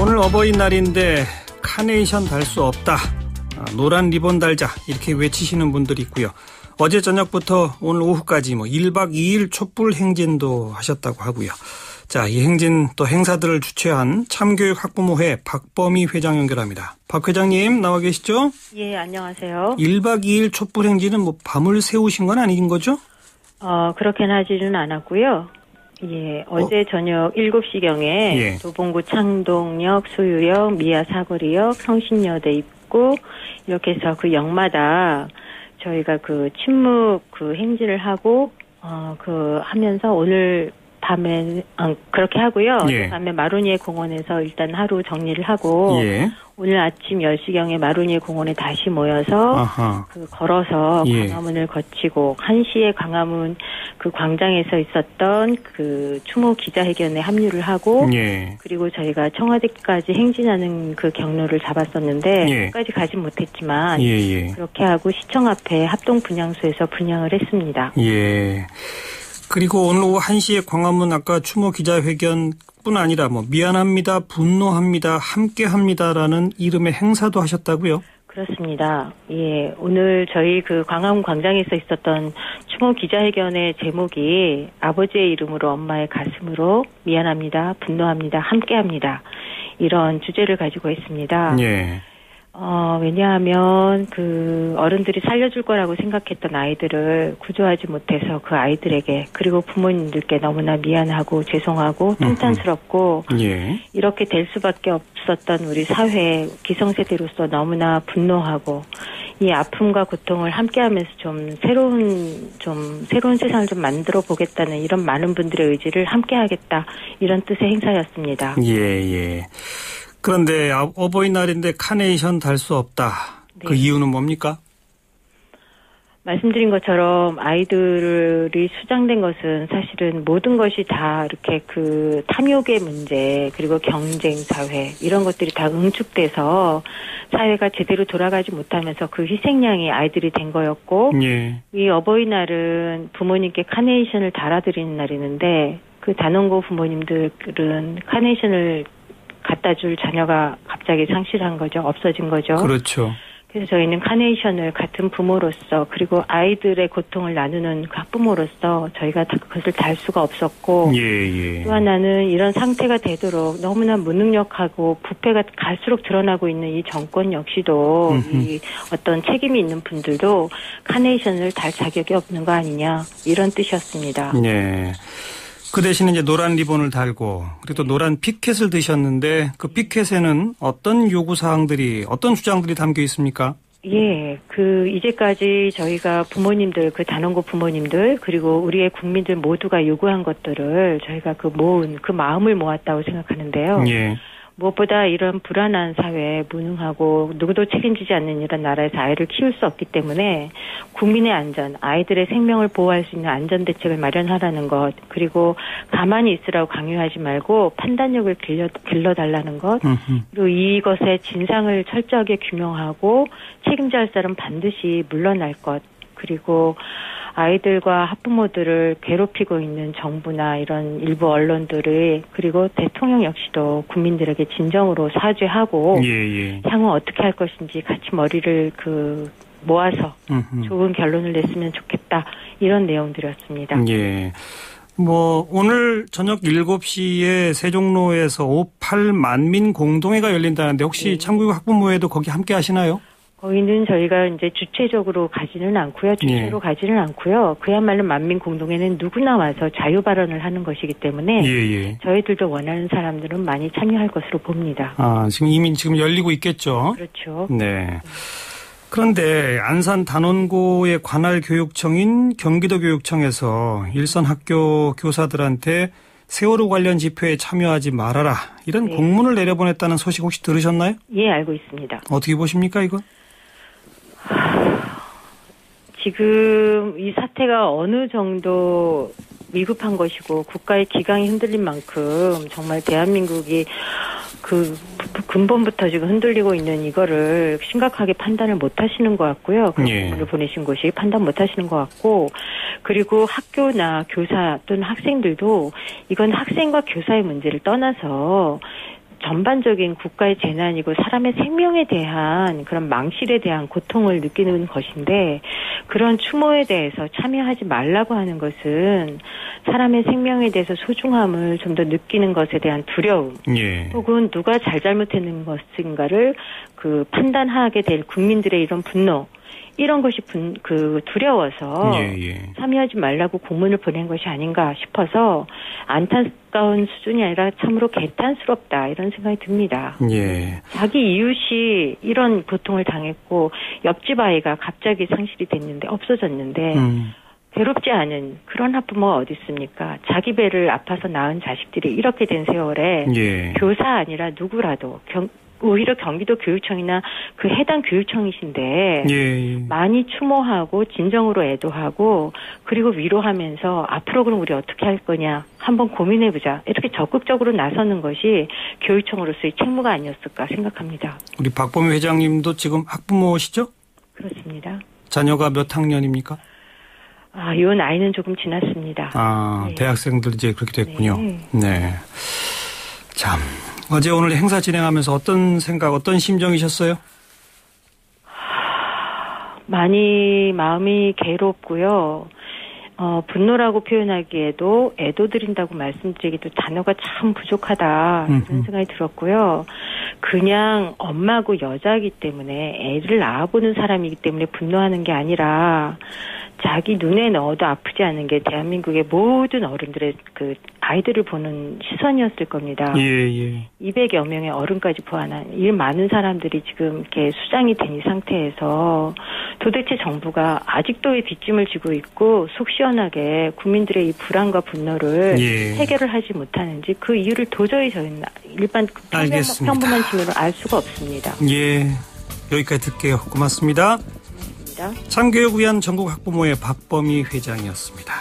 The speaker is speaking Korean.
오늘 어버이날인데 카네이션 달 수 없다. 노란 리본 달자 이렇게 외치시는 분들이 있고요. 어제 저녁부터 오늘 오후까지 1박 2일 촛불 행진도 하셨다고 하고요. 자, 이 행진 또 행사들을 주최한 참교육 학부모회 박범희 회장 연결합니다. 박 회장님 나와 계시죠? 예, 안녕하세요. 1박 2일 촛불 행진은 밤을 새우신 건 아닌 거죠? 그렇게는 하지는 않았고요. 예, 어제 저녁 7시경에 예. 도봉구 창동역, 수유역, 미아 사거리역, 성신여대 입구 이렇게 해서 그 역마다 저희가 그 침묵 그 행진을 하고 하면서 오늘 밤에 그렇게 하고요. 예. 밤에 마로니에 공원에서 일단 하루 정리를 하고 예. 오늘 아침 10시경에 마로니에 공원에 다시 모여서 걸어서 예. 광화문을 거치고 1시에 광화문 그 광장에서 있었던 그 추모 기자회견에 합류를 하고 예. 그리고 저희가 청와대까지 행진하는 그 경로를 잡았었는데 예. 끝까지 가진 못했지만 예. 그렇게 하고 시청 앞에 합동 분향소에서 분향을 했습니다. 예. 그리고 오늘 오후 1시에 광화문 아까 추모 기자회견뿐 아니라 미안합니다, 분노합니다, 함께합니다라는 이름의 행사도 하셨다고요? 그렇습니다. 예, 오늘 저희 그 광화문 광장에서 있었던 추모 기자회견의 제목이 아버지의 이름으로 엄마의 가슴으로 미안합니다, 분노합니다, 함께합니다. 이런 주제를 가지고 있습니다. 예. 왜냐하면 그 어른들이 살려줄 거라고 생각했던 아이들을 구조하지 못해서 그 아이들에게 그리고 부모님들께 너무나 미안하고 죄송하고 통탄스럽고 예. 이렇게 될 수밖에 없었던 우리 사회 기성세대로서 너무나 분노하고 이 아픔과 고통을 함께하면서 좀 새로운 세상을 좀 만들어 보겠다는 이런 많은 분들의 의지를 함께하겠다 이런 뜻의 행사였습니다. 예. 그런데 어버이날인데 카네이션 달 수 없다. 그 네. 이유는 뭡니까? 말씀드린 것처럼 아이들이 수장된 것은 사실은 모든 것이 다 이렇게 그 탐욕의 문제 그리고 경쟁 사회 이런 것들이 다 응축돼서 사회가 제대로 돌아가지 못하면서 그 희생양이 아이들이 된 거였고 예. 이 어버이날은 부모님께 카네이션을 달아드리는 날이는데 그 단원고 부모님들은 카네이션을 갖다 줄 자녀가 갑자기 상실한 거죠. 없어진 거죠. 그렇죠. 그래서 저희는 카네이션을 같은 부모로서 그리고 아이들의 고통을 나누는 학부모로서 저희가 그것을 달 수가 없었고 예. 또 하나는 이런 상태가 되도록 너무나 무능력하고 부패가 갈수록 드러나고 있는 이 정권 역시도 이 어떤 책임이 있는 분들도 카네이션을 달 자격이 없는 거 아니냐 이런 뜻이었습니다. 예. 그 대신에 이제 노란 리본을 달고 그리고 또 노란 피켓을 드셨는데 그 피켓에는 어떤 요구사항들이 어떤 주장들이 담겨 있습니까? 예, 이제까지 저희가 부모님들, 그 단원고 부모님들, 그리고 우리의 국민들 모두가 요구한 것들을 저희가 그 마음을 모았다고 생각하는데요. 예. 무엇보다 이런 불안한 사회, 무능하고 누구도 책임지지 않는 이런 나라에서 아이를 키울 수 없기 때문에 국민의 안전, 아이들의 생명을 보호할 수 있는 안전대책을 마련하라는 것, 그리고 가만히 있으라고 강요하지 말고 판단력을 길러달라는 것, 그리고 이것의 진상을 철저하게 규명하고 책임져야 할 사람 반드시 물러날 것, 그리고 아이들과 학부모들을 괴롭히고 있는 정부나 이런 일부 언론들의 그리고 대통령 역시도 국민들에게 진정으로 사죄하고 향후 어떻게 할 것인지 같이 머리를 모아서 좋은 결론을 냈으면 좋겠다 이런 내용들이었습니다. 예. 오늘 저녁 7시에 세종로에서 5.8 만민 공동회가 열린다는데 혹시 참교육 학부모회도 거기 함께 하시나요? 거기는 저희가 이제 주체적으로 가지는 않고요. 주체로 가지는 않고요. 그야말로 만민 공동회는 누구나 와서 자유 발언을 하는 것이기 때문에 저희들도 원하는 사람들은 많이 참여할 것으로 봅니다. 이미 열리고 있겠죠. 그렇죠. 네. 그런데 안산 단원고의 관할 교육청인 경기도교육청에서 일선 학교 교사들한테 세월호 관련 집회에 참여하지 말아라 이런 공문을 내려보냈다는 소식 혹시 들으셨나요? 예, 알고 있습니다. 어떻게 보십니까 이거? 지금 이 사태가 어느 정도 위급한 것이고 국가의 기강이 흔들린 만큼 정말 대한민국이 근본부터 지금 흔들리고 있는 이거를 심각하게 판단을 못 하시는 것 같고요. 그걸 보내신 곳이 판단 못 하시는 것 같고 그리고 학교나 교사 또는 학생들도 이건 학생과 교사의 문제를 떠나서 전반적인 국가의 재난이고 사람의 생명에 대한 그런 망실에 대한 고통을 느끼는 것인데 그런 추모에 대해서 참여하지 말라고 하는 것은 사람의 생명에 대해서 소중함을 좀 더 느끼는 것에 대한 두려움 예. 혹은 누가 잘못했는 것인가를 판단하게 될 국민들의 이런 분노 이런 것이 두려워서 참여하지 말라고 공문을 보낸 것이 아닌가 싶어서 안타까운 수준이 아니라 참으로 개탄스럽다 이런 생각이 듭니다. 예. 자기 이웃이 이런 고통을 당했고 옆집 아이가 갑자기 상실이 됐는데 없어졌는데 괴롭지 않은 그런 학부모가 어디 있습니까? 자기 배를 아파서 낳은 자식들이 이렇게 된 세월에 교사 아니라 누구라도 오히려 경기도 교육청이나 그 해당 교육청이신데 많이 추모하고 진정으로 애도하고 그리고 위로하면서 앞으로 그럼 우리 어떻게 할 거냐 한번 고민해보자 이렇게 적극적으로 나서는 것이 교육청으로서의 책무가 아니었을까 생각합니다. 우리 박범희 회장님도 지금 학부모시죠? 그렇습니다. 자녀가 몇 학년입니까? 이 나이는 조금 지났습니다. 네. 대학생들 이제 그렇게 됐군요. 네. 참. 어제 오늘 행사 진행하면서 어떤 생각, 어떤 심정이셨어요? 많이 마음이 괴롭고요. 분노라고 표현하기에도 애도드린다고 말씀드리기도 단어가 참 부족하다 이런 생각이 들었고요. 그냥 엄마고 여자이기 때문에 애를 낳아보는 사람이기 때문에 분노하는 게 아니라 자기 눈에 넣어도 아프지 않은 게 대한민국의 모든 어른들의 아이들을 보는 시선이었을 겁니다. 200여 명의 어른까지 포함한 이 많은 사람들이 지금 이렇게 수장이 된 이 상태에서 도대체 정부가 아직도 왜 뒷짐을 지고 있고 속 시원하게 국민들의 이 불안과 분노를 해결을 하지 못하는지 그 이유를 도저히 저희는 일반 평범한 시민으로 알 수가 없습니다. 여기까지 듣게요. 고맙습니다. 참교육 위한 전국 학부모의 박범희 회장이었습니다.